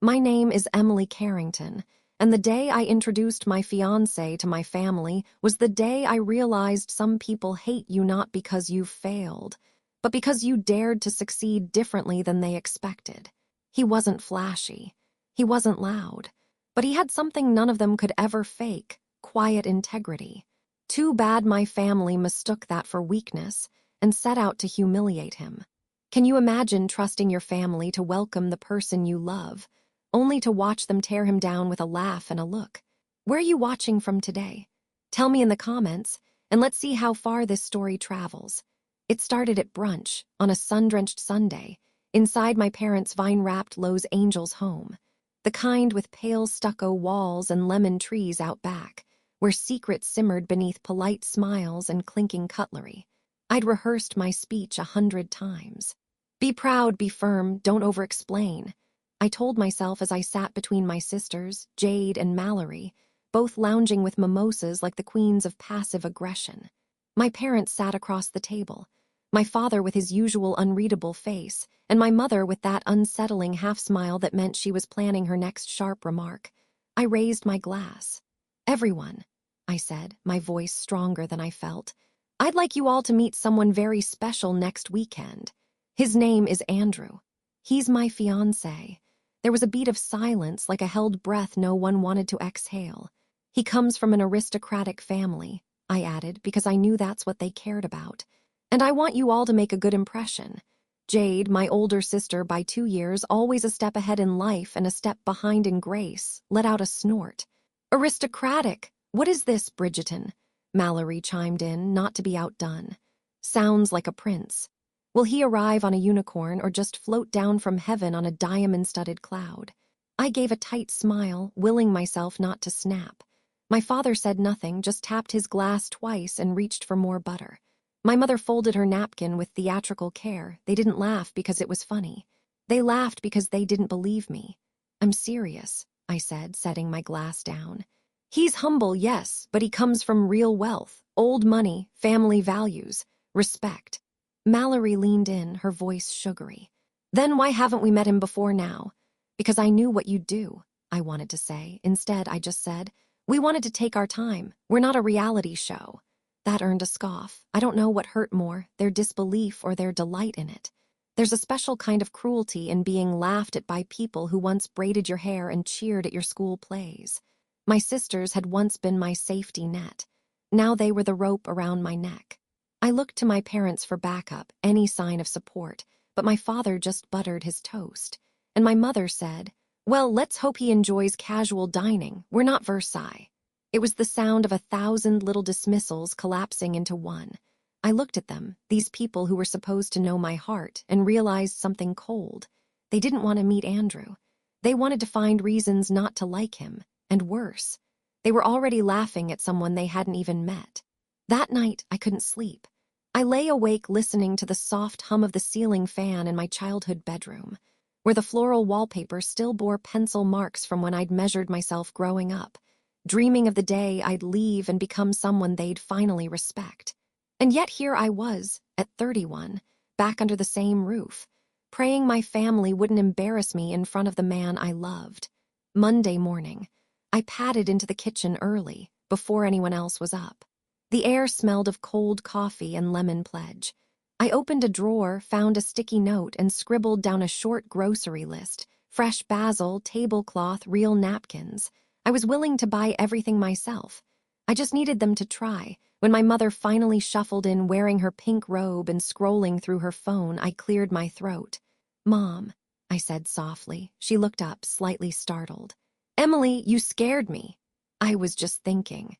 My name is Emily Carrington, and the day I introduced my fiancé to my family was the day I realized some people hate you not because you've failed, but because you dared to succeed differently than they expected. He wasn't flashy. He wasn't loud. But he had something none of them could ever fake: quiet integrity. Too bad my family mistook that for weakness and set out to humiliate him. Can you imagine trusting your family to welcome the person you love, only to watch them tear him down with a laugh and a look? Where are you watching from today? Tell me in the comments, and let's see how far this story travels. It started at brunch, on a sun-drenched Sunday, inside my parents' vine-wrapped Los Angeles home, the kind with pale stucco walls and lemon trees out back, where secrets simmered beneath polite smiles and clinking cutlery. I'd rehearsed my speech 100 times. Be proud, be firm, don't over-explain, I told myself as I sat between my sisters, Jade and Mallory, both lounging with mimosas like the queens of passive aggression. My parents sat across the table, my father with his usual unreadable face, and my mother with that unsettling half-smile that meant she was planning her next sharp remark. I raised my glass. "Everyone," I said, my voice stronger than I felt, "I'd like you all to meet someone very special next weekend. His name is Andrew. He's my fiancé." There was a beat of silence, like a held breath no one wanted to exhale. "He comes from an aristocratic family," I added, because I knew that's what they cared about. "And I want you all to make a good impression." Jade, my older sister by 2 years, always a step ahead in life and a step behind in grace, let out a snort. "Aristocratic? What is this, Bridgerton?" Mallory chimed in, not to be outdone. "Sounds like a prince. Will he arrive on a unicorn or just float down from heaven on a diamond-studded cloud?" I gave a tight smile, willing myself not to snap. My father said nothing, just tapped his glass twice and reached for more butter. My mother folded her napkin with theatrical care. They didn't laugh because it was funny. They laughed because they didn't believe me. "I'm serious," I said, setting my glass down. "He's humble, yes, but he comes from real wealth, old money, family values, respect." Mallory leaned in, her voice sugary. "Then why haven't we met him before now?" "Because I knew what you'd do," I wanted to say. Instead, I just said, "We wanted to take our time. We're not a reality show." That earned a scoff. I don't know what hurt more, their disbelief or their delight in it. There's a special kind of cruelty in being laughed at by people who once braided your hair and cheered at your school plays. My sisters had once been my safety net. Now they were the rope around my neck. I looked to my parents for backup, any sign of support, but my father just buttered his toast. And my mother said, "Well, let's hope he enjoys casual dining. We're not Versailles." It was the sound of 1,000 little dismissals collapsing into one. I looked at them, these people who were supposed to know my heart, and realized something cold. They didn't want to meet Andrew. They wanted to find reasons not to like him, and worse. They were already laughing at someone they hadn't even met. That night, I couldn't sleep. I lay awake listening to the soft hum of the ceiling fan in my childhood bedroom, where the floral wallpaper still bore pencil marks from when I'd measured myself growing up, dreaming of the day I'd leave and become someone they'd finally respect. And yet here I was, at 31, back under the same roof, praying my family wouldn't embarrass me in front of the man I loved. Monday morning, I padded into the kitchen early, before anyone else was up. The air smelled of cold coffee and lemon pledge. I opened a drawer, found a sticky note, and scribbled down a short grocery list: fresh basil, tablecloth, real napkins. I was willing to buy everything myself. I just needed them to try. When my mother finally shuffled in wearing her pink robe and scrolling through her phone, I cleared my throat. "Mom," I said softly. She looked up, slightly startled. "Emily, you scared me." "I was just thinking."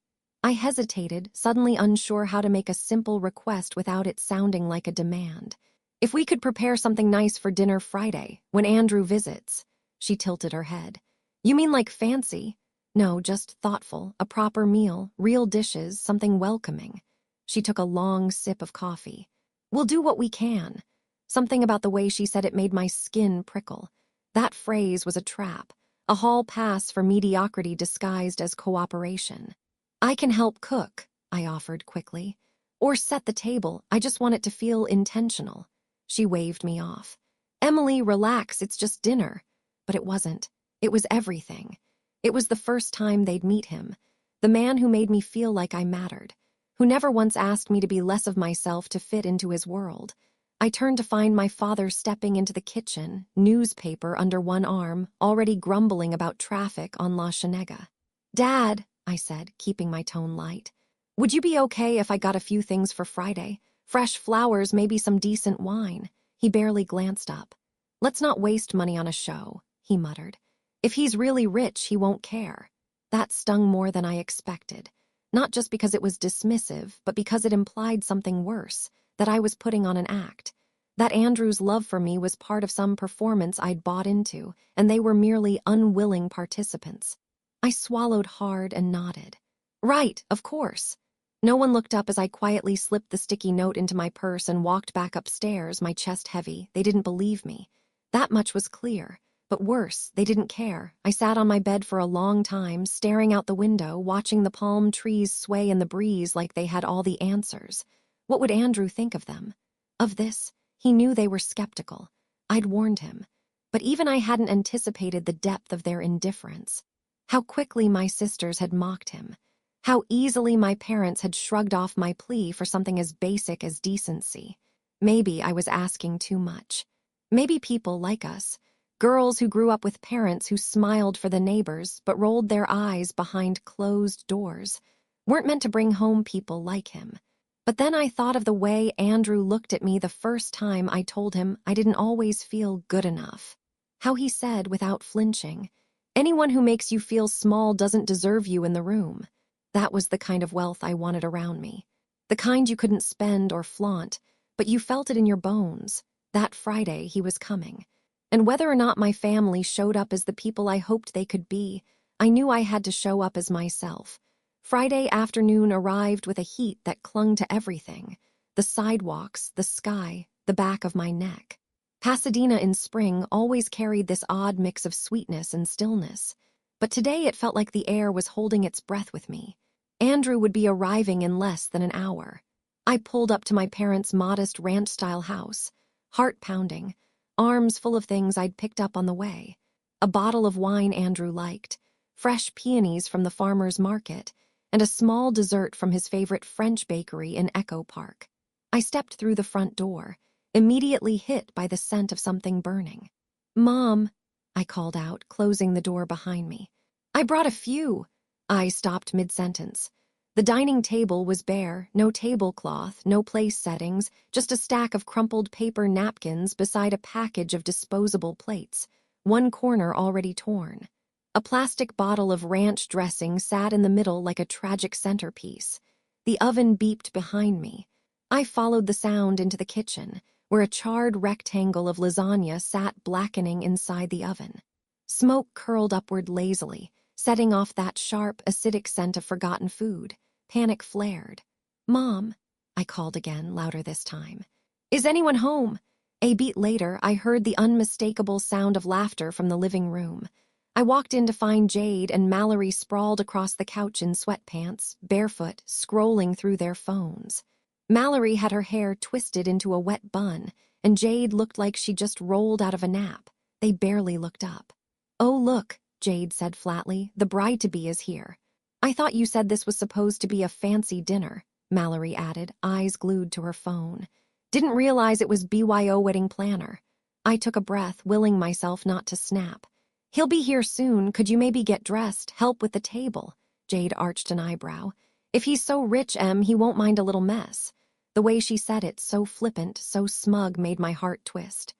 I hesitated, suddenly unsure how to make a simple request without it sounding like a demand. "If we could prepare something nice for dinner Friday, when Andrew visits." She tilted her head. "You mean like fancy?" "No, just thoughtful, a proper meal, real dishes, something welcoming." She took a long sip of coffee. "We'll do what we can." Something about the way she said it made my skin prickle. That phrase was a trap, a hall pass for mediocrity disguised as cooperation. "I can help cook," I offered quickly. "Or set the table. I just want it to feel intentional." She waved me off. "Emily, relax, it's just dinner." But it wasn't. It was everything. It was the first time they'd meet him, the man who made me feel like I mattered, who never once asked me to be less of myself to fit into his world. I turned to find my father stepping into the kitchen, newspaper under one arm, already grumbling about traffic on La Chenega. "Dad," I said, keeping my tone light, "would you be okay if I got a few things for Friday? Fresh flowers, maybe some decent wine." He barely glanced up. "Let's not waste money on a show," he muttered. "If he's really rich, he won't care." That stung more than I expected, not just because it was dismissive, but because it implied something worse, that I was putting on an act, that Andrew's love for me was part of some performance I'd bought into, and they were merely unwilling participants. I swallowed hard and nodded. "Right, of course." No one looked up as I quietly slipped the sticky note into my purse and walked back upstairs, my chest heavy. They didn't believe me. That much was clear. But worse, they didn't care. I sat on my bed for a long time, staring out the window, watching the palm trees sway in the breeze like they had all the answers. What would Andrew think of them? Of this? He knew they were skeptical. I'd warned him. But even I hadn't anticipated the depth of their indifference. How quickly my sisters had mocked him. How easily my parents had shrugged off my plea for something as basic as decency. Maybe I was asking too much. Maybe people like us, girls who grew up with parents who smiled for the neighbors but rolled their eyes behind closed doors, weren't meant to bring home people like him. But then I thought of the way Andrew looked at me the first time I told him I didn't always feel good enough. How he said without flinching, "Anyone who makes you feel small doesn't deserve you in the room." That was the kind of wealth I wanted around me. The kind you couldn't spend or flaunt, but you felt it in your bones. That Friday he was coming. And whether or not my family showed up as the people I hoped they could be, I knew I had to show up as myself. Friday afternoon arrived with a heat that clung to everything: the sidewalks, the sky, the back of my neck. Pasadena in spring always carried this odd mix of sweetness and stillness, but today it felt like the air was holding its breath with me. Andrew would be arriving in less than an hour. I pulled up to my parents' modest ranch-style house, heart pounding, arms full of things I'd picked up on the way. A bottle of wine Andrew liked, fresh peonies from the farmer's market, and a small dessert from his favorite French bakery in Echo Park. I stepped through the front door, immediately hit by the scent of something burning. "Mom," I called out, closing the door behind me. "I brought a few." I stopped mid-sentence. The dining table was bare, no tablecloth, no place settings, just a stack of crumpled paper napkins beside a package of disposable plates, one corner already torn. A plastic bottle of ranch dressing sat in the middle like a tragic centerpiece. The oven beeped behind me. I followed the sound into the kitchen, where a charred rectangle of lasagna sat blackening inside the oven. Smoke curled upward lazily, setting off that sharp, acidic scent of forgotten food. Panic flared. "Mom," I called again, louder this time. "Is anyone home?" A beat later, I heard the unmistakable sound of laughter from the living room. I walked in to find Jade and Mallory sprawled across the couch in sweatpants, barefoot, scrolling through their phones. Mallory had her hair twisted into a wet bun, and Jade looked like she just rolled out of a nap. They barely looked up. "Oh, look," Jade said flatly, "the bride-to-be is here." "I thought you said this was supposed to be a fancy dinner," Mallory added, eyes glued to her phone. "Didn't realize it was BYO wedding planner." I took a breath, willing myself not to snap. "He'll be here soon. Could you maybe get dressed, help with the table?" Jade arched an eyebrow. "If he's so rich, Em, he won't mind a little mess." The way she said it, so flippant, so smug, made my heart twist.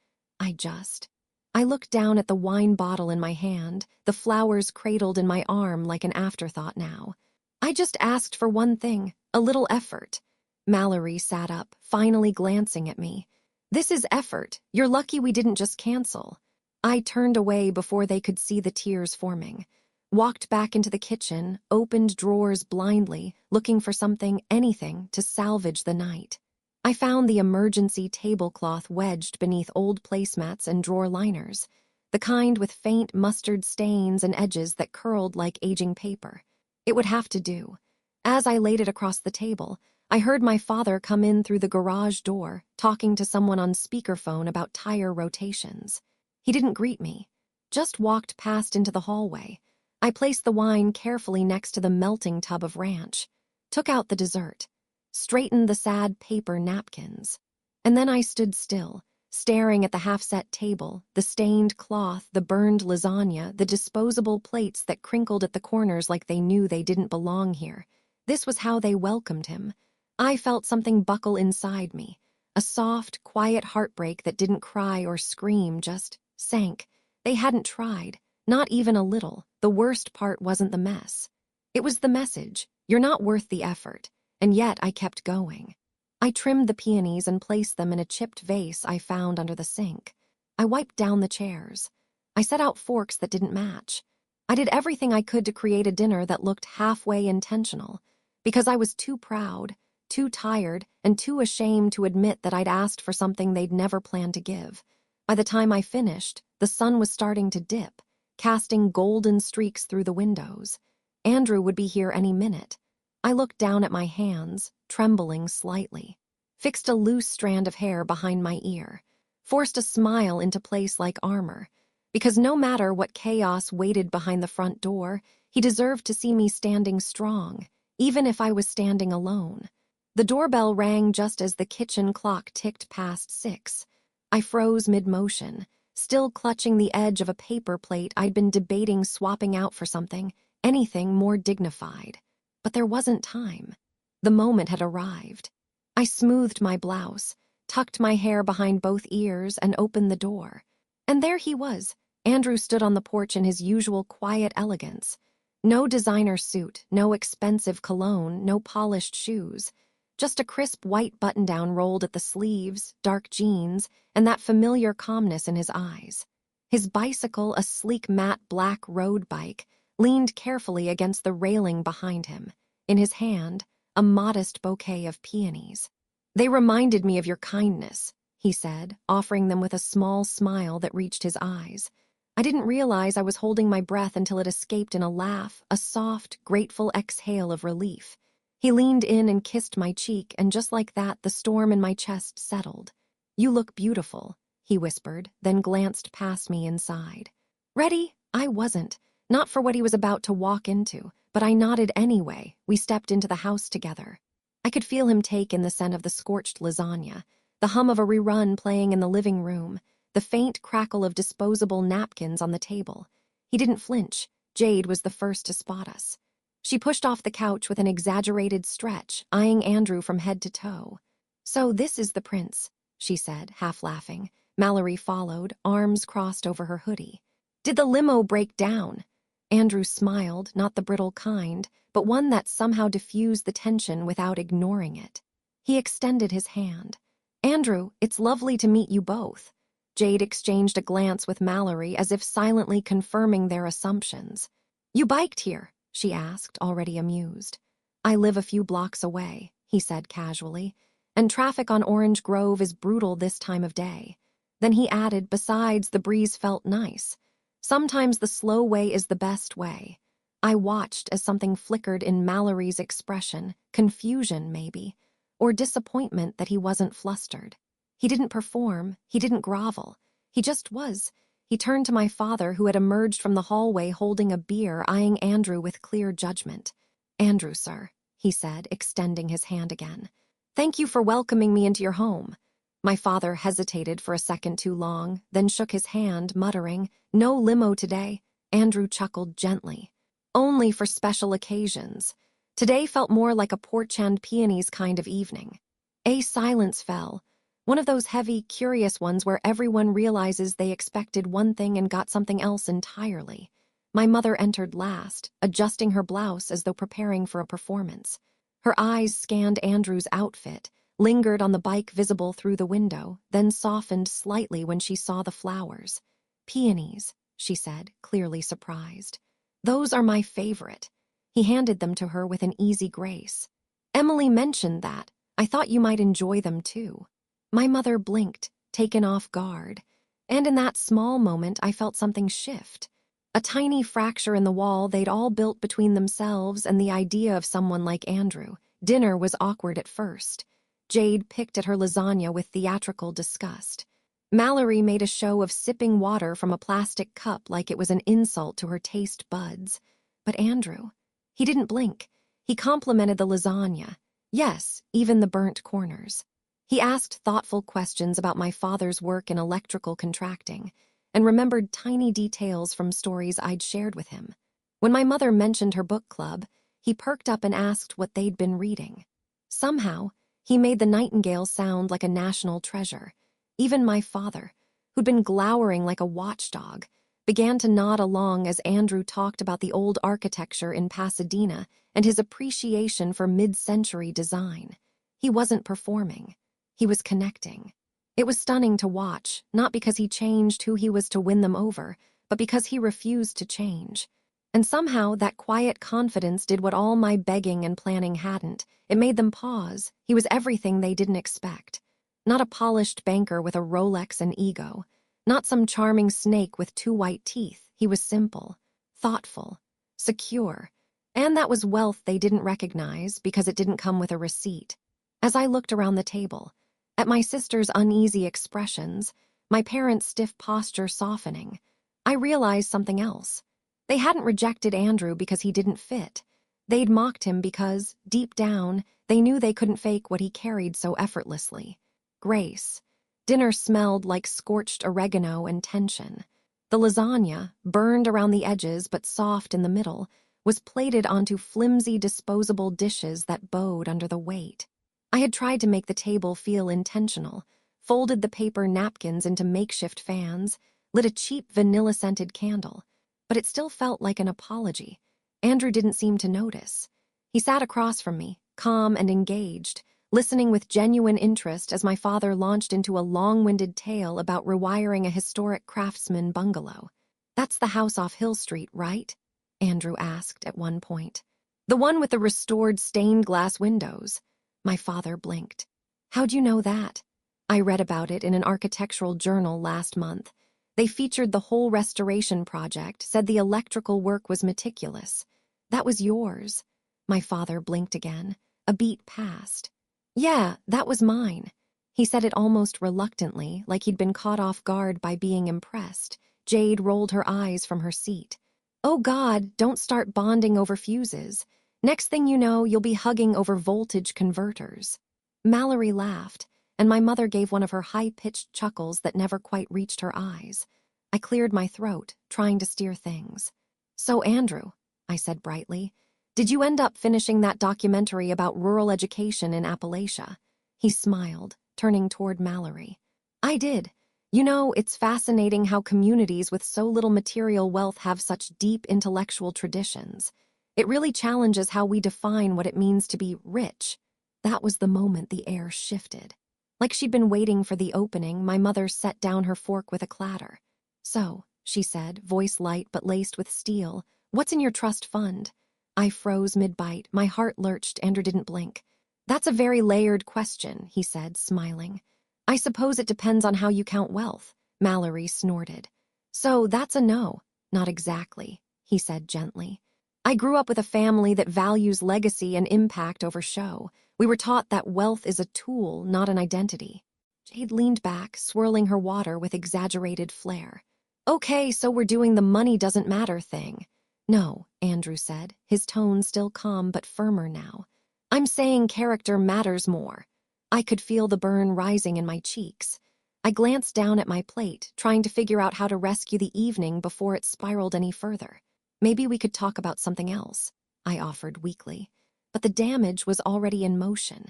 I looked down at the wine bottle in my hand, the flowers cradled in my arm like an afterthought now. "I just asked for one thing, a little effort." Mallory sat up, finally glancing at me. "This is effort. You're lucky we didn't just cancel." I turned away before they could see the tears forming. Walked back into the kitchen, opened drawers blindly, looking for something, anything, to salvage the night. I found the emergency tablecloth wedged beneath old placemats and drawer liners, the kind with faint mustard stains and edges that curled like aging paper. It would have to do. As I laid it across the table, I heard my father come in through the garage door, talking to someone on speakerphone about tire rotations. He didn't greet me, just walked past into the hallway. I placed the wine carefully next to the melting tub of ranch, took out the dessert, straightened the sad paper napkins, and then I stood still, staring at the half-set table, the stained cloth, the burned lasagna, the disposable plates that crinkled at the corners like they knew they didn't belong here. This was how they welcomed him. I felt something buckle inside me, a soft, quiet heartbreak that didn't cry or scream, just sank. They hadn't tried, not even a little. The worst part wasn't the mess. It was the message, "You're not worth the effort," and yet I kept going. I trimmed the peonies and placed them in a chipped vase I found under the sink. I wiped down the chairs. I set out forks that didn't match. I did everything I could to create a dinner that looked halfway intentional, because I was too proud, too tired, and too ashamed to admit that I'd asked for something they'd never planned to give. By the time I finished, the sun was starting to dip, casting golden streaks through the windows. Andrew would be here any minute. I looked down at my hands, trembling slightly, fixed a loose strand of hair behind my ear, forced a smile into place like armor, because no matter what chaos waited behind the front door, he deserved to see me standing strong, even if I was standing alone. The doorbell rang just as the kitchen clock ticked past 6. I froze mid-motion, still clutching the edge of a paper plate I'd been debating swapping out for something, anything more dignified. But there wasn't time. The moment had arrived. I smoothed my blouse, tucked my hair behind both ears, and opened the door. And there he was. Andrew stood on the porch in his usual quiet elegance. No designer suit, no expensive cologne, no polished shoes. Just a crisp white button-down rolled at the sleeves, dark jeans, and that familiar calmness in his eyes. His bicycle, a sleek matte black road bike, leaned carefully against the railing behind him. In his hand, a modest bouquet of peonies. "They reminded me of your kindness," he said, offering them with a small smile that reached his eyes. I didn't realize I was holding my breath until it escaped in a laugh, a soft, grateful exhale of relief. He leaned in and kissed my cheek, and just like that, the storm in my chest settled. "You look beautiful," he whispered, then glanced past me inside. Ready? I wasn't. Not for what he was about to walk into, but I nodded anyway. We stepped into the house together. I could feel him take in the scent of the scorched lasagna, the hum of a rerun playing in the living room, the faint crackle of disposable napkins on the table. He didn't flinch. Jade was the first to spot us. She pushed off the couch with an exaggerated stretch, eyeing Andrew from head to toe. "So this is the prince," she said, half laughing. Mallory followed, arms crossed over her hoodie. "Did the limo break down?" Andrew smiled, not the brittle kind, but one that somehow diffused the tension without ignoring it. He extended his hand. "Andrew, it's lovely to meet you both." Jade exchanged a glance with Mallory as if silently confirming their assumptions. "You biked here?" she asked, already amused. "I live a few blocks away," he said casually, "and traffic on Orange Grove is brutal this time of day." Then he added, "Besides, the breeze felt nice. Sometimes the slow way is the best way." I watched as something flickered in Mallory's expression, confusion maybe, or disappointment that he wasn't flustered. He didn't perform, he didn't grovel, he just was. He turned to my father, who had emerged from the hallway holding a beer, eyeing Andrew with clear judgment. "Andrew, sir," he said, extending his hand again. "Thank you for welcoming me into your home." My father hesitated for a second too long, then shook his hand, muttering, "No limo today." Andrew chuckled gently. "Only for special occasions." Today felt more like a porch and peonies kind of evening. A silence fell, one of those heavy, curious ones where everyone realizes they expected one thing and got something else entirely. My mother entered last, adjusting her blouse as though preparing for a performance. Her eyes scanned Andrew's outfit, lingered on the bike visible through the window, then softened slightly when she saw the flowers. "Peonies," she said, clearly surprised. "Those are my favorite." He handed them to her with an easy grace. "Emily mentioned that. I thought you might enjoy them too." My mother blinked, taken off guard, and in that small moment I felt something shift. A tiny fracture in the wall they'd all built between themselves and the idea of someone like Andrew. Dinner was awkward at first. Jade picked at her lasagna with theatrical disgust. Mallory made a show of sipping water from a plastic cup like it was an insult to her taste buds. But Andrew, he didn't blink. He complimented the lasagna. Yes, even the burnt corners. He asked thoughtful questions about my father's work in electrical contracting and remembered tiny details from stories I'd shared with him. When my mother mentioned her book club, he perked up and asked what they'd been reading. Somehow, he made the nightingale sound like a national treasure. Even my father, who'd been glowering like a watchdog, began to nod along as Andrew talked about the old architecture in Pasadena and his appreciation for mid-century design. He wasn't performing. He was connecting. It was stunning to watch, not because he changed who he was to win them over, but because he refused to change. And somehow that quiet confidence did what all my begging and planning hadn't. It made them pause. He was everything they didn't expect. Not a polished banker with a Rolex and ego. Not some charming snake with 2 white teeth. He was simple, thoughtful, secure. And that was wealth they didn't recognize because it didn't come with a receipt. As I looked around the table, at my sister's uneasy expressions, my parents' stiff posture softening, I realized something else. They hadn't rejected Andrew because he didn't fit. They'd mocked him because, deep down, they knew they couldn't fake what he carried so effortlessly. Grace. Dinner smelled like scorched oregano and tension. The lasagna, burned around the edges but soft in the middle, was plated onto flimsy disposable dishes that bowed under the weight. I had tried to make the table feel intentional, folded the paper napkins into makeshift fans, lit a cheap vanilla-scented candle, but it still felt like an apology. Andrew didn't seem to notice. He sat across from me, calm and engaged, listening with genuine interest as my father launched into a long-winded tale about rewiring a historic craftsman bungalow. "That's the house off Hill Street, right?" Andrew asked at one point. "The one with the restored stained glass windows." My father blinked. "How'd you know that?" "I read about it in an architectural journal last month. They featured the whole restoration project, said the electrical work was meticulous. That was yours." My father blinked again. A beat passed. "Yeah, that was mine." He said it almost reluctantly, like he'd been caught off guard by being impressed. Jade rolled her eyes from her seat. "Oh God, don't start bonding over fuses. Next thing you know, you'll be hugging over voltage converters." Mallory laughed, and my mother gave one of her high-pitched chuckles that never quite reached her eyes. I cleared my throat, trying to steer things. "So, Andrew," I said brightly, "did you end up finishing that documentary about rural education in Appalachia?" He smiled, turning toward Mallory. "I did. You know, it's fascinating how communities with so little material wealth have such deep intellectual traditions. It really challenges how we define what it means to be rich." That was the moment the air shifted. Like she'd been waiting for the opening, my mother set down her fork with a clatter. "So," she said, voice light but laced with steel, "what's in your trust fund?" I froze mid-bite. My heart lurched. Andrew didn't blink. "That's a very layered question," he said, smiling. "I suppose it depends on how you count wealth." Mallory snorted. "So that's a no." "Not exactly," he said gently. "I grew up with a family that values legacy and impact over show. We were taught that wealth is a tool, not an identity." Jade leaned back, swirling her water with exaggerated flair. "Okay, so we're doing the money doesn't matter thing." "No," Andrew said, his tone still calm but firmer now. "I'm saying character matters more." I could feel the burn rising in my cheeks. I glanced down at my plate, trying to figure out how to rescue the evening before it spiraled any further. "Maybe we could talk about something else," I offered weakly. But the damage was already in motion.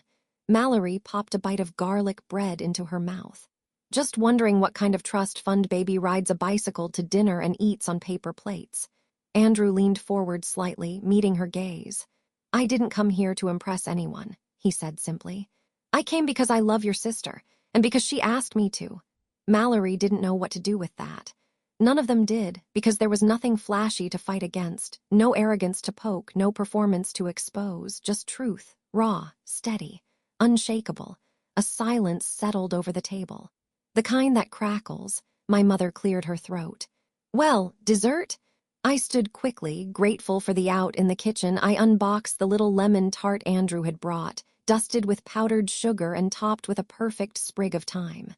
Mallory popped a bite of garlic bread into her mouth. "Just wondering what kind of trust fund baby rides a bicycle to dinner and eats on paper plates." Andrew leaned forward slightly, meeting her gaze. "I didn't come here to impress anyone," he said simply. "I came because I love your sister, and because she asked me to." Mallory didn't know what to do with that. None of them did, because there was nothing flashy to fight against, no arrogance to poke, no performance to expose, just truth, raw, steady, unshakable. A silence settled over the table. The kind that crackles. My mother cleared her throat. "Well, dessert?" I stood quickly, grateful for the out in the kitchen. I unboxed the little lemon tart Andrew had brought, dusted with powdered sugar and topped with a perfect sprig of thyme.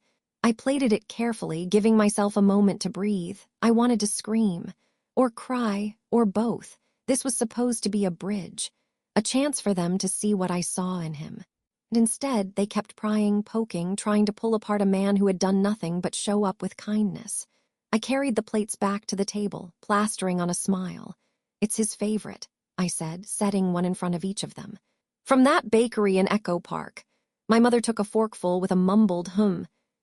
I plated it carefully, giving myself a moment to breathe. I wanted to scream, or cry, or both. This was supposed to be a bridge, a chance for them to see what I saw in him. And instead, they kept prying, poking, trying to pull apart a man who had done nothing but show up with kindness. I carried the plates back to the table, plastering on a smile. "It's his favorite," I said, setting one in front of each of them. "From that bakery in Echo Park." My mother took a forkful with a mumbled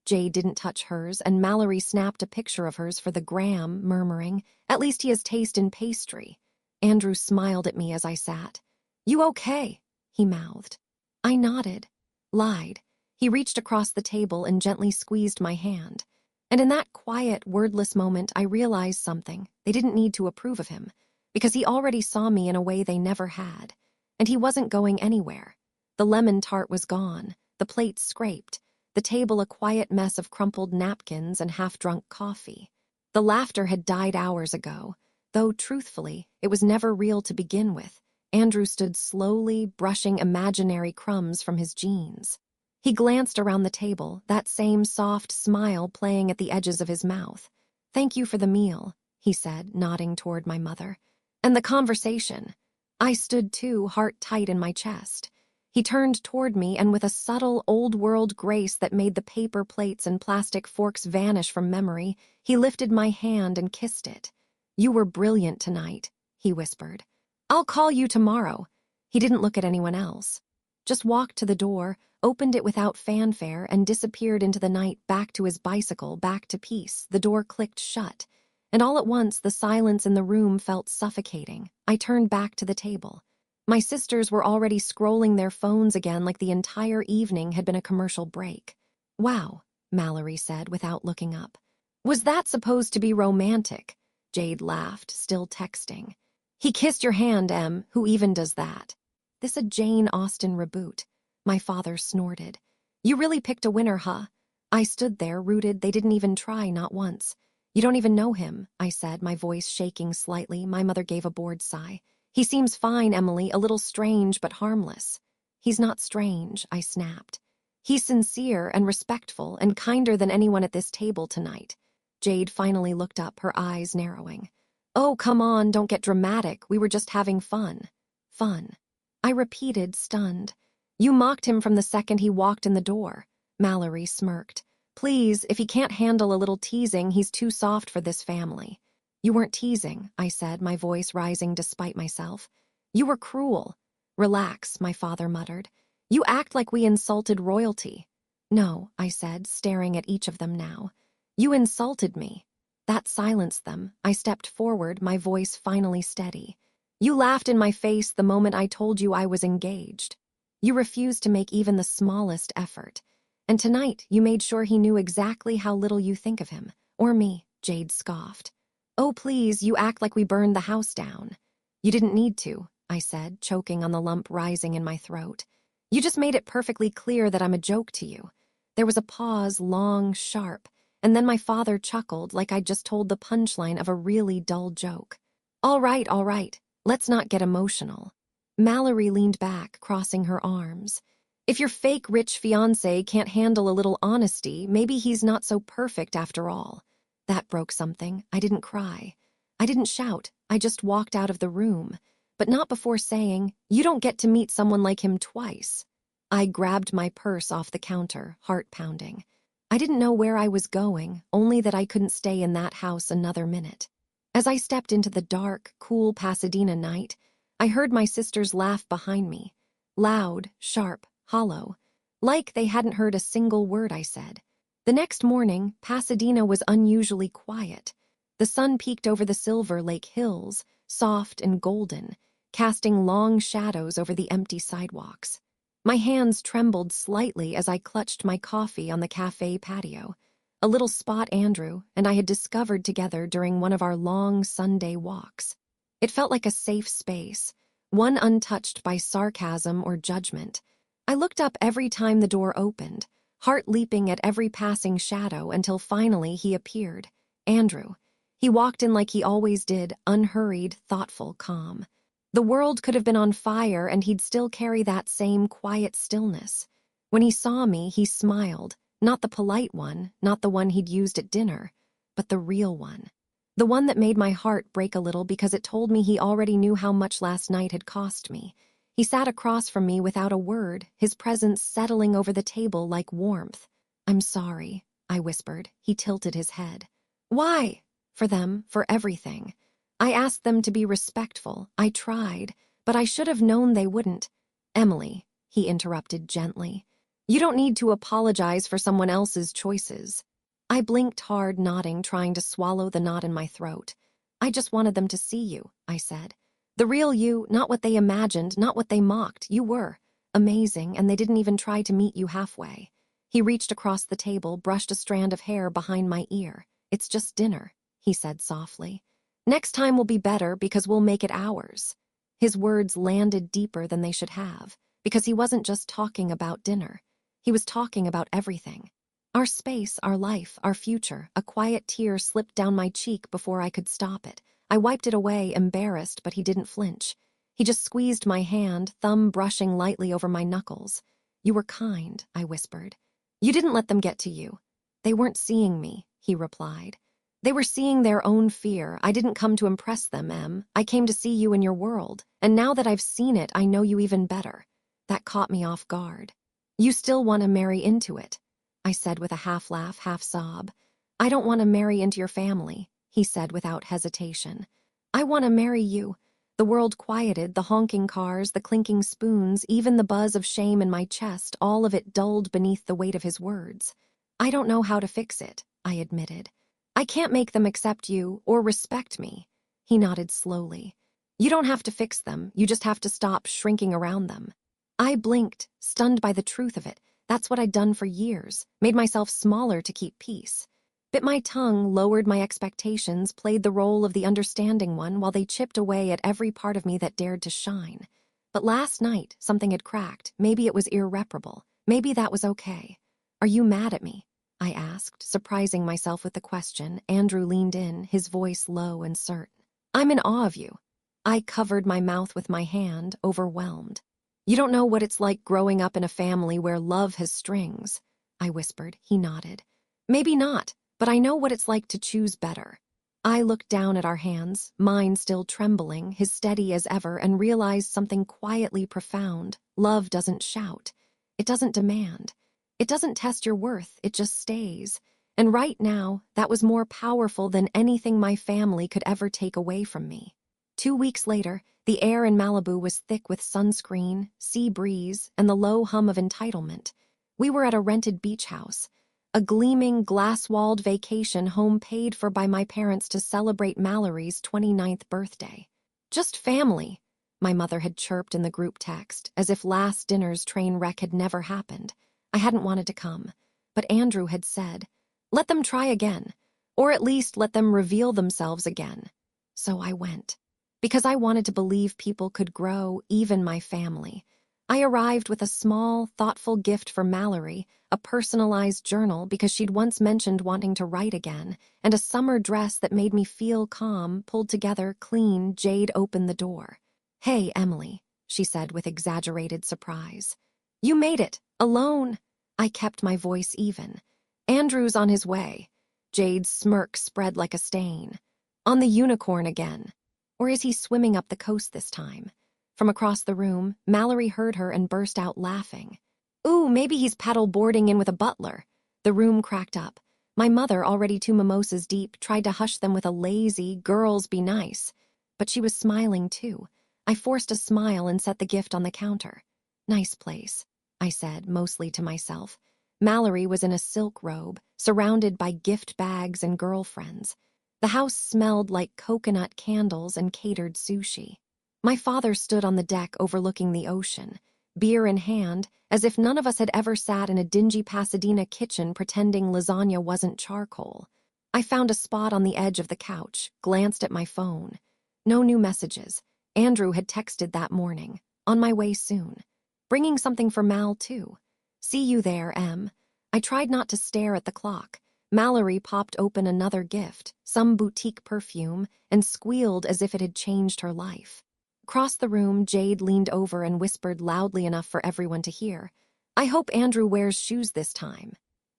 Jade didn't touch hers, and Mallory snapped a picture of hers for the gram, murmuring, "At least he has taste in pastry." Andrew smiled at me as I sat. "You okay?" he mouthed. I nodded. Lied. He reached across the table and gently squeezed my hand. And in that quiet, wordless moment, I realized something. They didn't need to approve of him, because he already saw me in a way they never had. And he wasn't going anywhere. The lemon tart was gone, the plates scraped, the table a quiet mess of crumpled napkins and half-drunk coffee. The laughter had died hours ago, though, truthfully, it was never real to begin with. Andrew stood slowly, brushing imaginary crumbs from his jeans. He glanced around the table, that same soft smile playing at the edges of his mouth. "Thank you for the meal," he said, nodding toward my mother. "And the conversation." I stood too, heart tight in my chest. He turned toward me, and with a subtle, old-world grace that made the paper plates and plastic forks vanish from memory, he lifted my hand and kissed it. "You were brilliant tonight," he whispered. "I'll call you tomorrow." He didn't look at anyone else. Just walked to the door, opened it without fanfare, and disappeared into the night, back to his bicycle, back to peace. The door clicked shut, and all at once the silence in the room felt suffocating. I turned back to the table. My sisters were already scrolling their phones again like the entire evening had been a commercial break. "Wow," Mallory said without looking up. "Was that supposed to be romantic?" Jade laughed, still texting. "He kissed your hand, Em. Who even does that?" "This a Jane Austen reboot?" My father snorted. "You really picked a winner, huh?" I stood there, rooted. They didn't even try, not once. "You don't even know him," I said, my voice shaking slightly. My mother gave a bored sigh. "He seems fine, Emily, a little strange but harmless." "He's not strange," I snapped. "He's sincere and respectful and kinder than anyone at this table tonight." Jade finally looked up, her eyes narrowing. "Oh, come on, don't get dramatic. We were just having fun." "Fun?" I repeated, stunned. "You mocked him from the second he walked in the door." Mallory smirked. "Please, if he can't handle a little teasing, he's too soft for this family." "You weren't teasing," I said, my voice rising despite myself. "You were cruel." "Relax," my father muttered. "You act like we insulted royalty." "No," I said, staring at each of them now. "You insulted me." That silenced them. I stepped forward, my voice finally steady. "You laughed in my face the moment I told you I was engaged. You refused to make even the smallest effort. And tonight you made sure he knew exactly how little you think of him. Or me," Jade scoffed. "Oh, please, you act like we burned the house down." "You didn't need to," I said, choking on the lump rising in my throat. "You just made it perfectly clear that I'm a joke to you." There was a pause, long, sharp, and then my father chuckled like I'd just told the punchline of a really dull joke. All right, let's not get emotional." Mallory leaned back, crossing her arms. "If your fake rich fiancé can't handle a little honesty, maybe he's not so perfect after all." That broke something. I didn't cry. I didn't shout. I just walked out of the room, but not before saying, "You don't get to meet someone like him twice." I grabbed my purse off the counter, heart pounding. I didn't know where I was going, only that I couldn't stay in that house another minute. As I stepped into the dark, cool Pasadena night, I heard my sisters laugh behind me. Loud, sharp, hollow. Like they hadn't heard a single word I said. The next morning, Pasadena was unusually quiet. The sun peeked over the Silver Lake hills, soft and golden, casting long shadows over the empty sidewalks. My hands trembled slightly as I clutched my coffee on the cafe patio, a little spot Andrew and I had discovered together during one of our long Sunday walks. It felt like a safe space, one untouched by sarcasm or judgment. I looked up every time the door opened, heart leaping at every passing shadow until finally he appeared. Andrew. He walked in like he always did, unhurried, thoughtful, calm. The world could have been on fire and he'd still carry that same quiet stillness. When he saw me, he smiled, Not the polite one, not the one he'd used at dinner, but the real one. The one that made my heart break a little because it told me he already knew how much last night had cost me. He sat across from me without a word, his presence settling over the table like warmth. "I'm sorry," I whispered. He tilted his head. "Why?" "For them, for everything. I asked them to be respectful. I tried, but I should have known they wouldn't." "Emily," he interrupted gently, "you don't need to apologize for someone else's choices." I blinked hard, nodding, trying to swallow the knot in my throat. "I just wanted them to see you," I said. "The real you, not what they imagined, not what they mocked. You were amazing, and they didn't even try to meet you halfway." He reached across the table, brushed a strand of hair behind my ear. "It's just dinner," he said softly. "Next time will be better because we'll make it ours." His words landed deeper than they should have, because he wasn't just talking about dinner. He was talking about everything. Our space, our life, our future. A quiet tear slipped down my cheek before I could stop it. I wiped it away, embarrassed, but he didn't flinch. He just squeezed my hand, thumb brushing lightly over my knuckles. "You were kind," I whispered. "You didn't let them get to you." "They weren't seeing me," he replied. "They were seeing their own fear. I didn't come to impress them, Em. I came to see you in your world, and now that I've seen it, I know you even better." That caught me off guard. "You still want to marry into it," I said with a half laugh, half sob. "I don't want to marry into your family," he said without hesitation. "I want to marry you." The world quieted, the honking cars, the clinking spoons, even the buzz of shame in my chest, all of it dulled beneath the weight of his words. "I don't know how to fix it," I admitted. "I can't make them accept you or respect me." He nodded slowly. "You don't have to fix them, you just have to stop shrinking around them." I blinked, stunned by the truth of it. That's what I'd done for years, made myself smaller to keep peace. Bit my tongue, lowered my expectations, played the role of the understanding one while they chipped away at every part of me that dared to shine. But last night, something had cracked. Maybe it was irreparable. Maybe that was okay. "Are you mad at me?" I asked, surprising myself with the question. Andrew leaned in, his voice low and certain. "I'm in awe of you." I covered my mouth with my hand, overwhelmed. "You don't know what it's like growing up in a family where love has strings," I whispered. He nodded. "Maybe not, but I know what it's like to choose better." I looked down at our hands, mine still trembling, his steady as ever, and realized something quietly profound. Love doesn't shout. It doesn't demand. It doesn't test your worth. It just stays. And right now, that was more powerful than anything my family could ever take away from me. 2 weeks later, the air in Malibu was thick with sunscreen, sea breeze, and the low hum of entitlement. We were at a rented beach house, a gleaming, glass-walled vacation home paid for by my parents to celebrate Mallory's 29th birthday. "Just family," my mother had chirped in the group text, as if last dinner's train wreck had never happened. I hadn't wanted to come, but Andrew had said, "Let them try again, or at least let them reveal themselves again." So I went. Because I wanted to believe people could grow, even my family. I arrived with a small, thoughtful gift for Mallory, a personalized journal because she'd once mentioned wanting to write again, and a summer dress that made me feel calm, pulled together, clean. Jade opened the door. "Hey, Emily," she said with exaggerated surprise. "You made it, alone." I kept my voice even. "Andrew's on his way." Jade's smirk spread like a stain. "On the Unicorn again. Or is he swimming up the coast this time?" From across the room, Mallory heard her and burst out laughing. "Ooh, maybe he's paddle boarding in with a butler." The room cracked up. My mother, already 2 mimosas deep, tried to hush them with a lazy, "Girls, be nice." But she was smiling too. I forced a smile and set the gift on the counter. "Nice place," I said, mostly to myself. Mallory was in a silk robe, surrounded by gift bags and girlfriends. The house smelled like coconut candles and catered sushi. My father stood on the deck overlooking the ocean, beer in hand, as if none of us had ever sat in a dingy Pasadena kitchen pretending lasagna wasn't charcoal. I found a spot on the edge of the couch, glanced at my phone. No new messages. Andrew had texted that morning. "On my way soon." Bringing something for Mal, too. "See you there, Em." I tried not to stare at the clock. Mallory popped open another gift, some boutique perfume, and squealed as if it had changed her life. Across the room, Jade leaned over and whispered loudly enough for everyone to hear, "I hope Andrew wears shoes this time."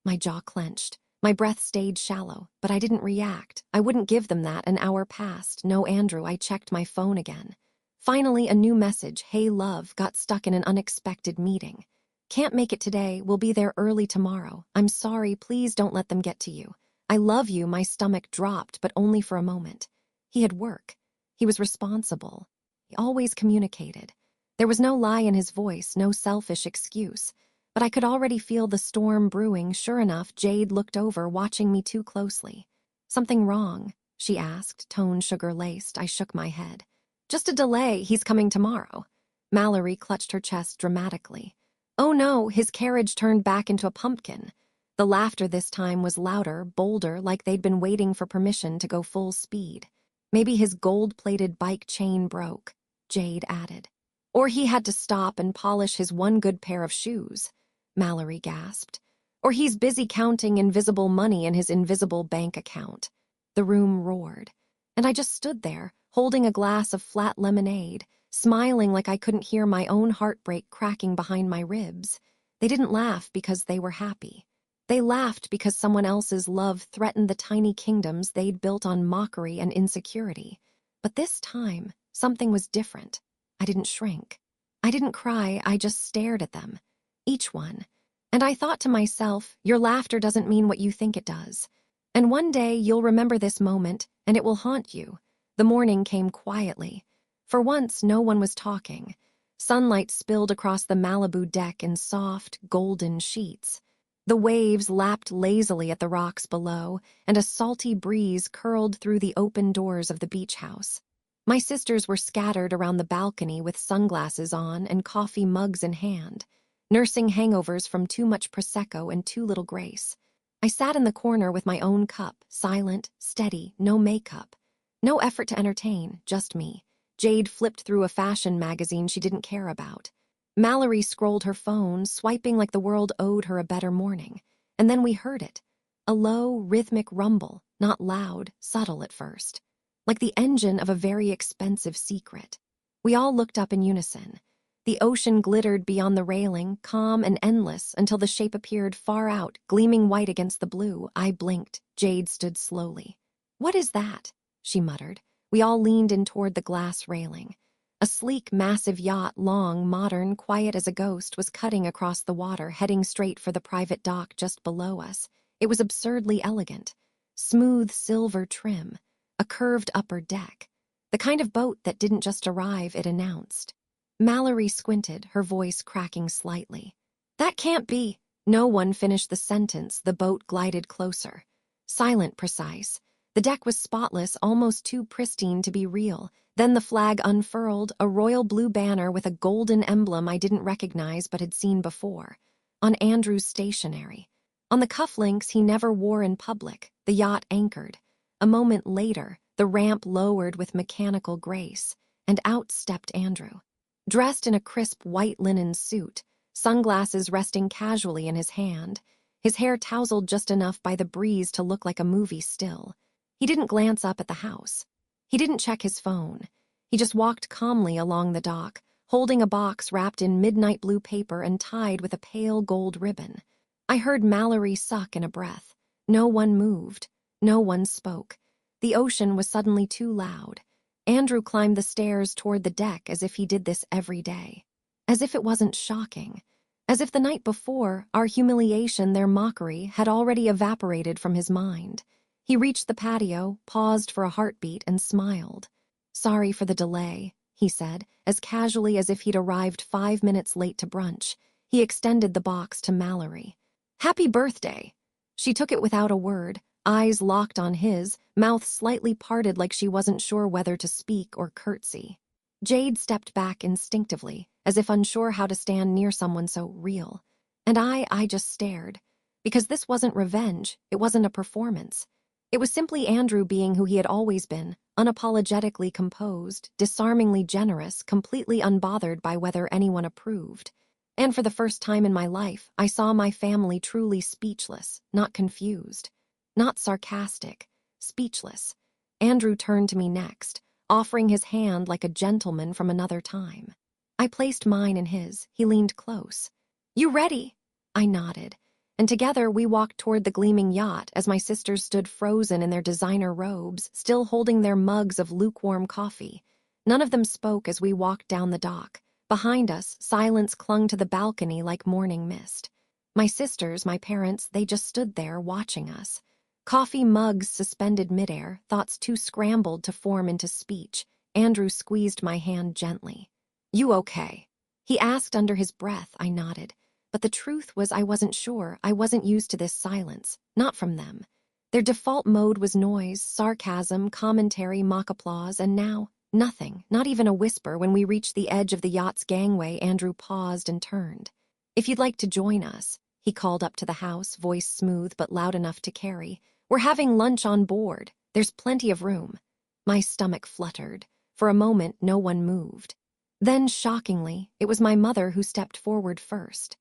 My jaw clenched. My breath stayed shallow, but I didn't react. I wouldn't give them that. An hour passed. No Andrew. I checked my phone again. Finally, a new message, "Hey, love," got stuck in an unexpected meeting. "Can't make it today. We'll be there early tomorrow. I'm sorry. Please don't let them get to you. I love you." My stomach dropped, but only for a moment. He had work. He was responsible. He always communicated. There was no lie in his voice, no selfish excuse. But I could already feel the storm brewing. Sure enough, Jade looked over, watching me too closely. "Something wrong?" she asked, tone sugar-laced. I shook my head. "Just a delay. He's coming tomorrow." Mallory clutched her chest dramatically. "Oh no," his carriage turned back into a pumpkin. The laughter this time was louder, bolder, like they'd been waiting for permission to go full speed. "Maybe his gold-plated bike chain broke," Jade added. "Or he had to stop and polish his one good pair of shoes," Mallory gasped. "Or he's busy counting invisible money in his invisible bank account." The room roared. And I just stood there, holding a glass of flat lemonade, smiling like I couldn't hear my own heartbreak cracking behind my ribs. They didn't laugh because they were happy. They laughed because someone else's love threatened the tiny kingdoms they'd built on mockery and insecurity. But this time, something was different. I didn't shrink. I didn't cry. I just stared at them. Each one. And I thought to myself, your laughter doesn't mean what you think it does. And one day you'll remember this moment, and it will haunt you. The morning came quietly. For once, no one was talking. Sunlight spilled across the Malibu deck in soft, golden sheets. The waves lapped lazily at the rocks below, and a salty breeze curled through the open doors of the beach house. My sisters were scattered around the balcony with sunglasses on and coffee mugs in hand, nursing hangovers from too much Prosecco and too little grace. I sat in the corner with my own cup, silent, steady, no makeup. No effort to entertain, just me. Jade flipped through a fashion magazine she didn't care about. Mallory scrolled her phone, swiping like the world owed her a better morning. And then we heard it. A low, rhythmic rumble, not loud, subtle at first. Like the engine of a very expensive secret. We all looked up in unison. The ocean glittered beyond the railing, calm and endless, until the shape appeared far out, gleaming white against the blue. I blinked. Jade stood slowly. "What is that?" she muttered. We all leaned in toward the glass railing. A sleek, massive yacht, long, modern, quiet as a ghost, was cutting across the water, heading straight for the private dock just below us. It was absurdly elegant. Smooth silver trim. A curved upper deck. The kind of boat that didn't just arrive, it announced. Mallory squinted, her voice cracking slightly. "That can't be." No one finished the sentence. The boat glided closer. Silent, precise. The deck was spotless, almost too pristine to be real. Then the flag unfurled, a royal blue banner with a golden emblem I didn't recognize but had seen before. On Andrew's stationery. On the cufflinks he never wore in public, the yacht anchored. A moment later, the ramp lowered with mechanical grace, and out stepped Andrew. Dressed in a crisp white linen suit, sunglasses resting casually in his hand, his hair tousled just enough by the breeze to look like a movie still. He didn't glance up at the house. He didn't check his phone. He just walked calmly along the dock, holding a box wrapped in midnight blue paper and tied with a pale gold ribbon. I heard Mallory suck in a breath. No one moved. No one spoke. The ocean was suddenly too loud. Andrew climbed the stairs toward the deck as if he did this every day. As if it wasn't shocking. As if the night before, our humiliation, their mockery, had already evaporated from his mind. He reached the patio, paused for a heartbeat, and smiled. "Sorry for the delay," he said, as casually as if he'd arrived 5 minutes late to brunch. He extended the box to Mallory. "Happy birthday." She took it without a word, eyes locked on his, mouth slightly parted like she wasn't sure whether to speak or curtsy. Jade stepped back instinctively, as if unsure how to stand near someone so real. And I just stared. Because this wasn't revenge, it wasn't a performance. It was simply Andrew being who he had always been, unapologetically composed, disarmingly generous, completely unbothered by whether anyone approved. And for the first time in my life, I saw my family truly speechless, not confused. Not sarcastic, speechless. Andrew turned to me next, offering his hand like a gentleman from another time. I placed mine in his. He leaned close. "You ready?" I nodded. and together we walked toward the gleaming yacht as my sisters stood frozen in their designer robes, still holding their mugs of lukewarm coffee. None of them spoke as we walked down the dock. Behind us, silence clung to the balcony like morning mist. My sisters, my parents, they just stood there watching us. Coffee mugs suspended midair, thoughts too scrambled to form into speech. Andrew squeezed my hand gently. "You okay?" He asked under his breath. I nodded. But the truth was I wasn't sure. I wasn't used to this silence. Not from them. Their default mode was noise, sarcasm, commentary, mock applause, and now, nothing, not even a whisper. When we reached the edge of the yacht's gangway, Andrew paused and turned. "If you'd like to join us," he called up to the house, voice smooth but loud enough to carry. "We're having lunch on board. There's plenty of room." My stomach fluttered. For a moment, no one moved. Then, shockingly, it was my mother who stepped forward first.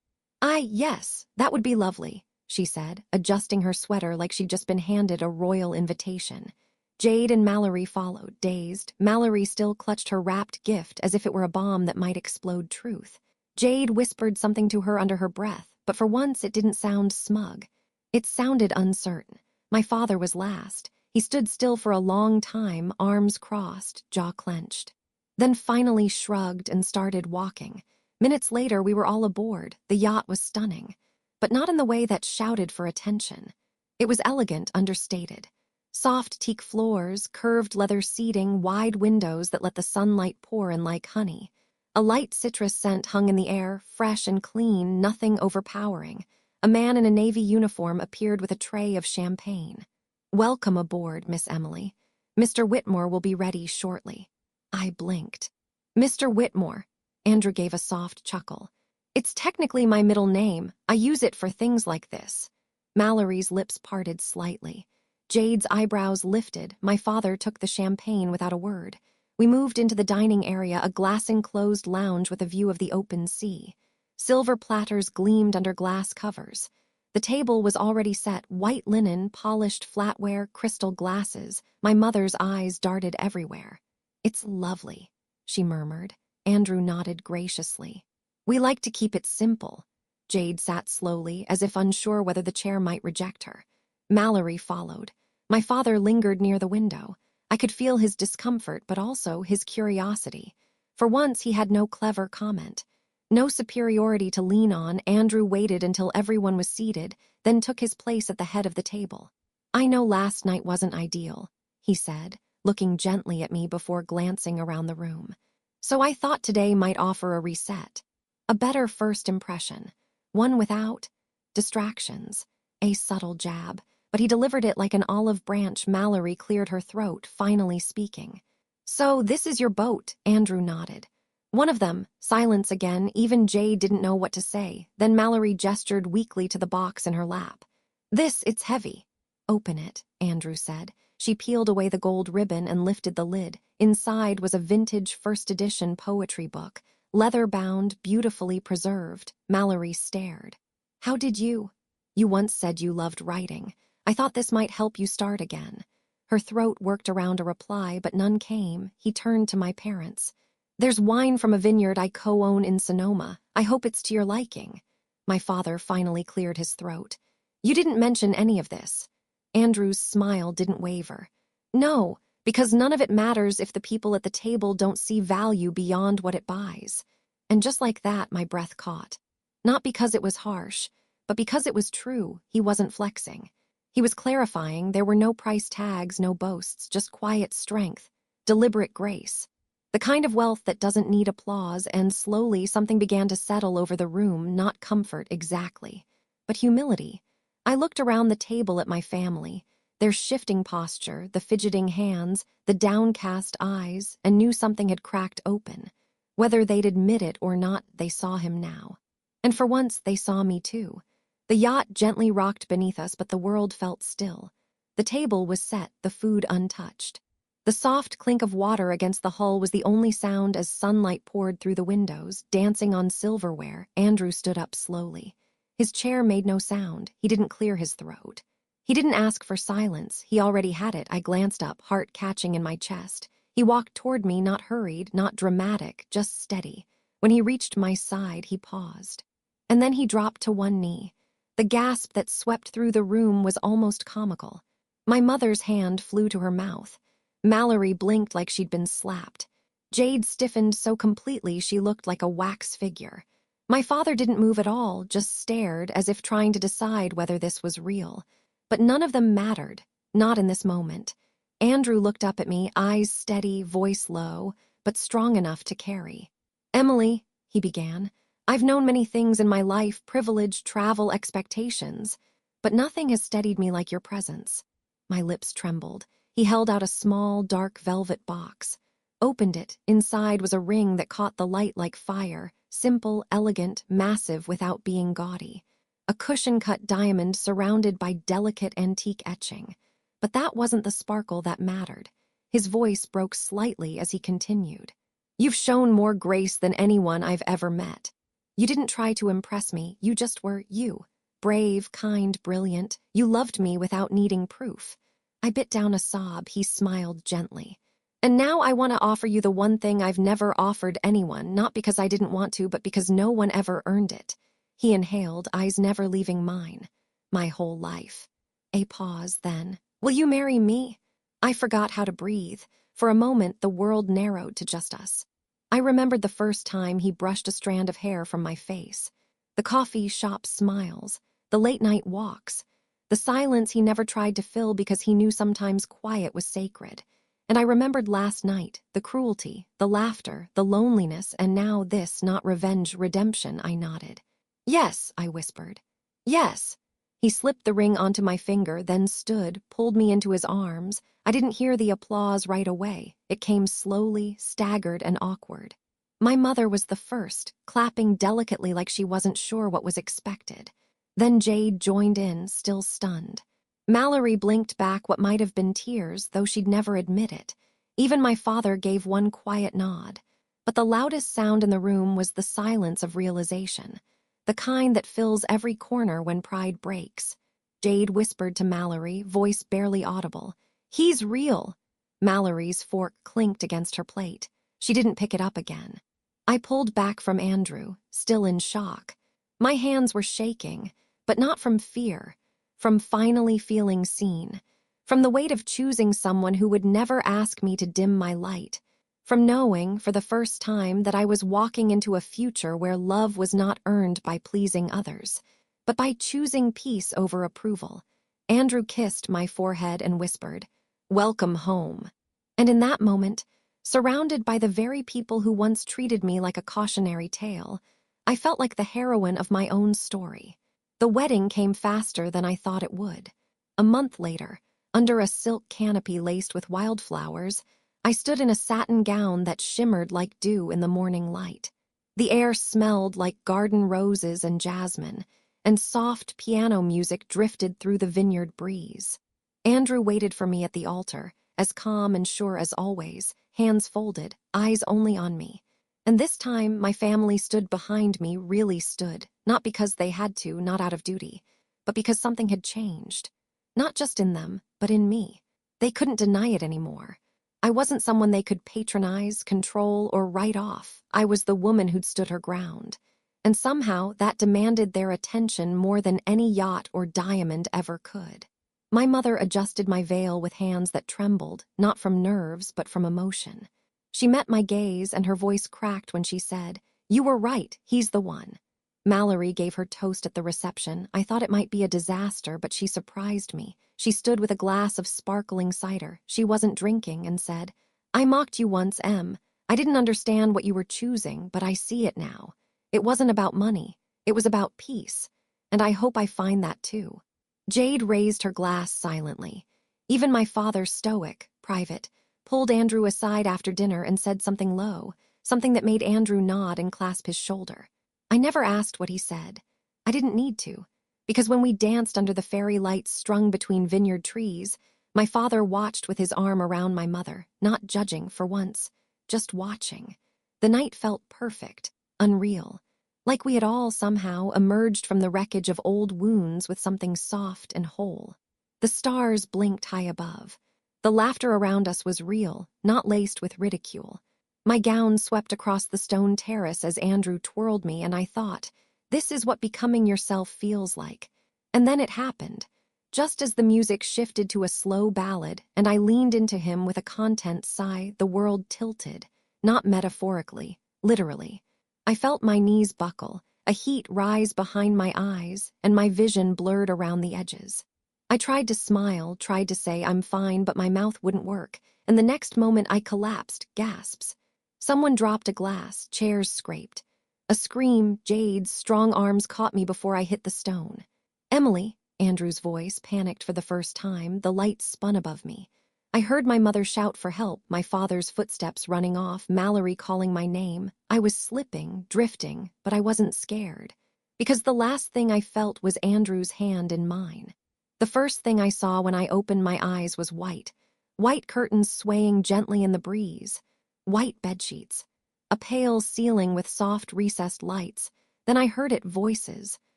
Yes, that would be lovely," she said, adjusting her sweater like she'd just been handed a royal invitation. Jade and Mallory followed, dazed. Mallory still clutched her wrapped gift as if it were a bomb that might explode truth. Jade whispered something to her under her breath, but for once it didn't sound smug. It sounded uncertain. My father was last. He stood still for a long time, arms crossed, jaw clenched. Then finally shrugged and started walking. Minutes later, we were all aboard. The yacht was stunning, but not in the way that shouted for attention. It was elegant, understated. Soft teak floors, curved leather seating, wide windows that let the sunlight pour in like honey. A light citrus scent hung in the air, fresh and clean, nothing overpowering. A man in a navy uniform appeared with a tray of champagne. "Welcome aboard, Miss Emily. Mr. Whitmore will be ready shortly." I blinked. "Mr. Whitmore." Andrew gave a soft chuckle. "It's technically my middle name. I use it for things like this." Mallory's lips parted slightly. Jade's eyebrows lifted. My father took the champagne without a word. We moved into the dining area, a glass-enclosed lounge with a view of the open sea. Silver platters gleamed under glass covers. The table was already set, white linen, polished flatware, crystal glasses. My mother's eyes darted everywhere. "It's lovely," she murmured. Andrew nodded graciously. "We like to keep it simple." Jade sat slowly, as if unsure whether the chair might reject her. Mallory followed. My father lingered near the window. I could feel his discomfort, but also his curiosity. For once, he had no clever comment. No superiority to lean on. Andrew waited until everyone was seated, then took his place at the head of the table. "I know last night wasn't ideal," he said, looking gently at me before glancing around the room. "So I thought today might offer a reset. A better first impression. One without distractions." A subtle jab, but he delivered it like an olive branch. Mallory cleared her throat, finally speaking. "So this is your boat," Andrew nodded. "One of them." Silence again. Even Jade didn't know what to say. Then Mallory gestured weakly to the box in her lap. It's heavy." "Open it," Andrew said. She peeled away the gold ribbon and lifted the lid. Inside was a vintage first edition poetry book, leather-bound, beautifully preserved. Mallory stared. "How did you? You once said you loved writing. I thought this might help you start again." Her throat worked around a reply, but none came. He turned to my parents. "There's wine from a vineyard I co-own in Sonoma. I hope it's to your liking." My father finally cleared his throat. "You didn't mention any of this." Andrew's smile didn't waver. "No, because none of it matters if the people at the table don't see value beyond what it buys." And just like that, my breath caught. Not because it was harsh, but because it was true. He wasn't flexing. He was clarifying. There were no price tags, no boasts, just quiet strength, deliberate grace. The kind of wealth that doesn't need applause. And slowly something began to settle over the room, not comfort exactly, but humility. I looked around the table at my family, their shifting posture, the fidgeting hands, the downcast eyes, and knew something had cracked open. Whether they'd admit it or not, they saw him now. And for once, they saw me too. The yacht gently rocked beneath us, but the world felt still. The table was set, the food untouched. The soft clink of water against the hull was the only sound as sunlight poured through the windows, dancing on silverware. Andrew stood up slowly. His chair made no sound. He didn't clear his throat. He didn't ask for silence. He already had it. I glanced up, heart catching in my chest. He walked toward me, not hurried, not dramatic, just steady. When he reached my side, he paused. And then he dropped to one knee. The gasp that swept through the room was almost comical. My mother's hand flew to her mouth. Mallory blinked like she'd been slapped. Jade stiffened so completely she looked like a wax figure. My father didn't move at all, just stared as if trying to decide whether this was real. But none of them mattered, not in this moment. Andrew looked up at me, eyes steady, voice low, but strong enough to carry. "Emily," he began, "I've known many things in my life, privilege, travel, expectations, but nothing has steadied me like your presence." My lips trembled. He held out a small, dark velvet box. Opened it. Inside was a ring that caught the light like fire, simple, elegant, massive without being gaudy. A cushion-cut diamond surrounded by delicate antique etching. But that wasn't the sparkle that mattered. His voice broke slightly as he continued. "You've shown more grace than anyone I've ever met. You didn't try to impress me, you just were you. Brave, kind, brilliant. You loved me without needing proof." I bit down a sob. He smiled gently. "And now I want to offer you the one thing I've never offered anyone, not because I didn't want to, but because no one ever earned it." He inhaled, eyes never leaving mine. "My whole life." A pause, then. "Will you marry me?" I forgot how to breathe. For a moment, the world narrowed to just us. I remembered the first time he brushed a strand of hair from my face. The coffee shop smiles. The late-night walks. The silence he never tried to fill because he knew sometimes quiet was sacred. And I remembered last night, the cruelty, the laughter, the loneliness, and now this, not revenge, redemption. I nodded. "Yes," I whispered. "Yes." He slipped the ring onto my finger, then stood, pulled me into his arms. I didn't hear the applause right away. It came slowly, staggered, and awkward. My mother was the first, clapping delicately like she wasn't sure what was expected. Then Jade joined in, still stunned. Mallory blinked back what might have been tears, though she'd never admit it. Even my father gave one quiet nod. But the loudest sound in the room was the silence of realization, the kind that fills every corner when pride breaks. Jade whispered to Mallory, voice barely audible. "He's real." Mallory's fork clinked against her plate. She didn't pick it up again. I pulled back from Andrew, still in shock. My hands were shaking, but not from fear, from finally feeling seen, from the weight of choosing someone who would never ask me to dim my light, from knowing, for the first time, that I was walking into a future where love was not earned by pleasing others, but by choosing peace over approval. Andrew kissed my forehead and whispered, "Welcome home." And in that moment, surrounded by the very people who once treated me like a cautionary tale, I felt like the heroine of my own story. The wedding came faster than I thought it would. A month later, under a silk canopy laced with wildflowers, I stood in a satin gown that shimmered like dew in the morning light. The air smelled like garden roses and jasmine, and soft piano music drifted through the vineyard breeze. Andrew waited for me at the altar, as calm and sure as always, hands folded, eyes only on me. And this time, my family stood behind me, really stood, not because they had to, not out of duty, but because something had changed. Not just in them, but in me. They couldn't deny it anymore. I wasn't someone they could patronize, control, or write off. I was the woman who'd stood her ground. And somehow, that demanded their attention more than any yacht or diamond ever could. My mother adjusted my veil with hands that trembled, not from nerves, but from emotion. She met my gaze, and her voice cracked when she said, "You were right, he's the one." Mallory gave her toast at the reception. I thought it might be a disaster, but she surprised me. She stood with a glass of sparkling cider. She wasn't drinking, and said, "I mocked you once, Em. I didn't understand what you were choosing, but I see it now. It wasn't about money. It was about peace. And I hope I find that too." Jade raised her glass silently. Even my father, stoic, private, pulled Andrew aside after dinner and said something low, something that made Andrew nod and clasp his shoulder. I never asked what he said. I didn't need to, because when we danced under the fairy lights strung between vineyard trees, my father watched with his arm around my mother, not judging for once, just watching. The night felt perfect, unreal, like we had all somehow emerged from the wreckage of old wounds with something soft and whole. The stars blinked high above. The laughter around us was real, not laced with ridicule. My gown swept across the stone terrace as Andrew twirled me, and I thought, this is what becoming yourself feels like. And then it happened. Just as the music shifted to a slow ballad and I leaned into him with a content sigh, the world tilted, not metaphorically, literally. I felt my knees buckle, a heat rise behind my eyes, and my vision blurred around the edges. I tried to smile, tried to say I'm fine, but my mouth wouldn't work, and the next moment I collapsed, gasps. Someone dropped a glass, chairs scraped. A scream, Jade's strong arms caught me before I hit the stone. "Emily," Andrew's voice panicked for the first time, the lights spun above me. I heard my mother shout for help, my father's footsteps running off, Mallory calling my name. I was slipping, drifting, but I wasn't scared. Because the last thing I felt was Andrew's hand in mine. The first thing I saw when I opened my eyes was white. White curtains swaying gently in the breeze. White bedsheets. A pale ceiling with soft recessed lights. Then I heard it, voices.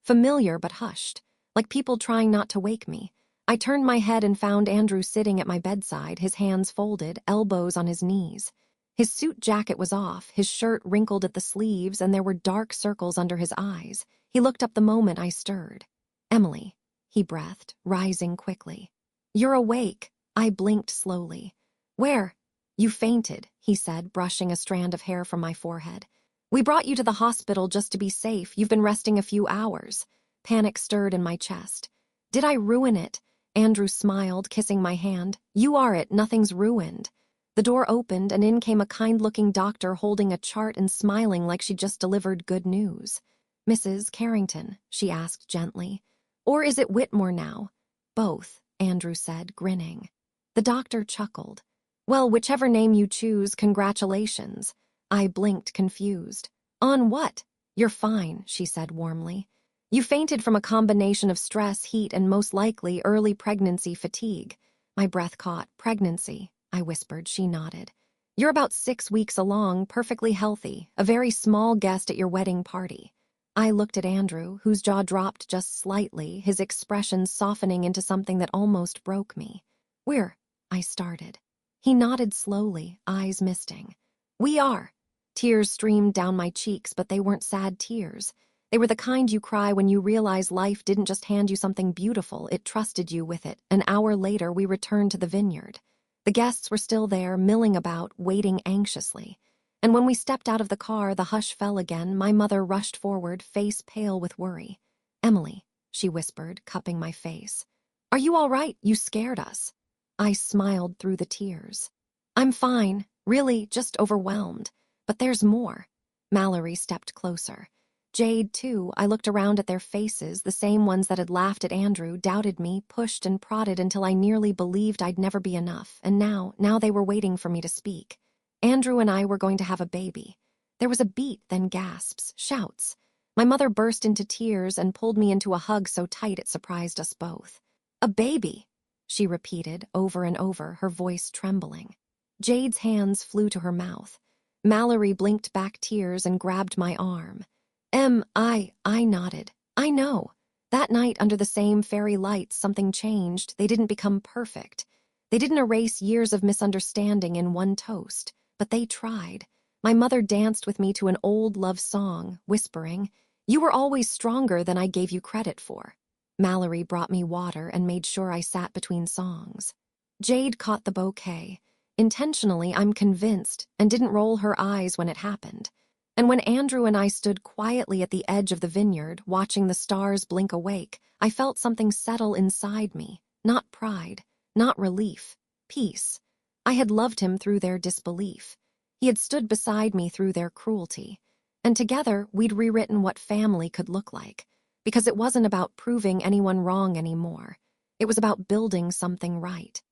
Familiar but hushed. Like people trying not to wake me. I turned my head and found Andrew sitting at my bedside, his hands folded, elbows on his knees. His suit jacket was off, his shirt wrinkled at the sleeves, and there were dark circles under his eyes. He looked up the moment I stirred. "Emily," he breathed, rising quickly. "You're awake." I blinked slowly. "Where?" "You fainted," he said, brushing a strand of hair from my forehead. "We brought you to the hospital just to be safe. You've been resting a few hours." Panic stirred in my chest. "Did I ruin it?" Andrew smiled, kissing my hand. "You are it, nothing's ruined." The door opened and in came a kind-looking doctor holding a chart and smiling like she just delivered good news. "Mrs. Carrington?" she asked gently. "Or is it Whitmore now?" "Both," Andrew said, grinning. The doctor chuckled. "Well, whichever name you choose, congratulations." I blinked, confused. "On what?" "You're fine," she said warmly. "You fainted from a combination of stress, heat, and most likely early pregnancy fatigue." My breath caught. "Pregnancy," I whispered. She nodded. "You're about 6 weeks along, perfectly healthy, a very small guest at your wedding party." I looked at Andrew, whose jaw dropped just slightly, his expression softening into something that almost broke me. I started. He nodded slowly, eyes misting. "We are." Tears streamed down my cheeks, but they weren't sad tears. They were the kind you cry when you realize life didn't just hand you something beautiful, it trusted you with it. An hour later, we returned to the vineyard. The guests were still there, milling about, waiting anxiously. And when we stepped out of the car, the hush fell again. My mother rushed forward, face pale with worry. "Emily," she whispered, cupping my face. "Are you all right? You scared us." I smiled through the tears. "I'm fine, really, just overwhelmed. But there's more." Mallory stepped closer. Jade, too. I looked around at their faces, the same ones that had laughed at Andrew, doubted me, pushed and prodded until I nearly believed I'd never be enough. And now they were waiting for me to speak. Andrew and I were going to have a baby. There was a beat, then gasps, shouts. My mother burst into tears and pulled me into a hug so tight it surprised us both. "A baby," she repeated over and over, her voice trembling. Jade's hands flew to her mouth. Mallory blinked back tears and grabbed my arm. I nodded. "I know. That night under the same fairy lights, something changed. They didn't become perfect. They didn't erase years of misunderstanding in one toast, but they tried. My mother danced with me to an old love song, whispering, 'You were always stronger than I gave you credit for.'" Mallory brought me water and made sure I sat between songs. Jade caught the bouquet. Intentionally, I'm convinced, and didn't roll her eyes when it happened. And when Andrew and I stood quietly at the edge of the vineyard, watching the stars blink awake, I felt something settle inside me. Not pride, not relief, peace. I had loved him through their disbelief. He had stood beside me through their cruelty. And together, we'd rewritten what family could look like. Because it wasn't about proving anyone wrong anymore. It was about building something right.